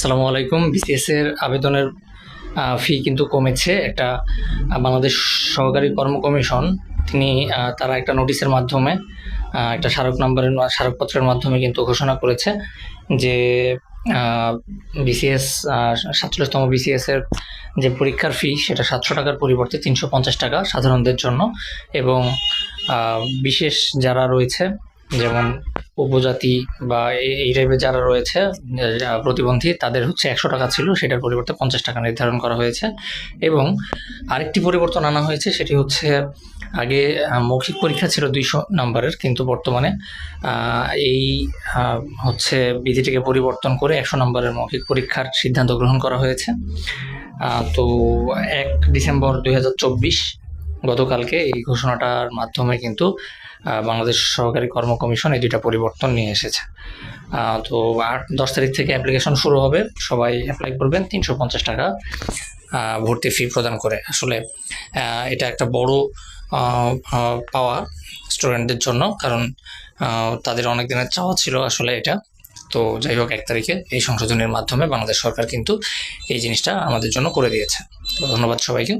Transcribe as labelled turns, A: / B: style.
A: আসসালামু আলাইকুম। বিসিএস এর আবেদনের ফি কিন্তু কমেছে। একটা বাংলাদেশ সহকারী কর্ম কমিশন তিনি তারা একটা নোটিশের মাধ্যমে একটা স্মারকপত্রের মাধ্যমে কিন্তু ঘোষণা করেছে যে বিসিএস 47তম বিসিএস এর যে পরীক্ষার ফি সেটা 700 টাকার পরিবর্তে 350 টাকা সাধারণদের জন্য, এবং বিশেষ যারা রয়েছে যেমন উপজাতি বা এই টাইপের যারা রয়েছে প্রতিবন্ধী, তাদের হচ্ছে 100 টাকা ছিল, সেটার পরিবর্তে 50 টাকা নির্ধারণ করা হয়েছে। এবং আরেকটি পরিবর্তন আনা হয়েছে, সেটি হচ্ছে আগে মৌখিক পরীক্ষা ছিল 200 নাম্বারের, কিন্তু বর্তমানে এই হচ্ছে বিধিটিকে পরিবর্তন করে 100 নাম্বারের মৌখিক পরীক্ষার সিদ্ধান্ত গ্রহণ করা হয়েছে। তো 1 ডিসেম্বর 2024 গতকালকে এই ঘোষণাটার মাধ্যমে কিন্তু বাংলাদেশ সহকারী কর্ম কমিশন এই দুইটা পরিবর্তন নিয়ে এসেছে। তো 8-10 তারিখ থেকে অ্যাপ্লিকেশন শুরু হবে, সবাই অ্যাপ্লাই করবেন 350 টাকা ভর্তি ফি প্রদান করে। আসলে এটা একটা বড় পাওয়া স্টুডেন্টদের জন্য, কারণ তাদের অনেক দিনের চাওয়া ছিল আসলে এটা। তো যাই হোক, 1 তারিখে এই সংশোধনের মাধ্যমে বাংলাদেশ সরকার কিন্তু এই জিনিসটা আমাদের জন্য করে দিয়েছে। তো ধন্যবাদ সবাইকে।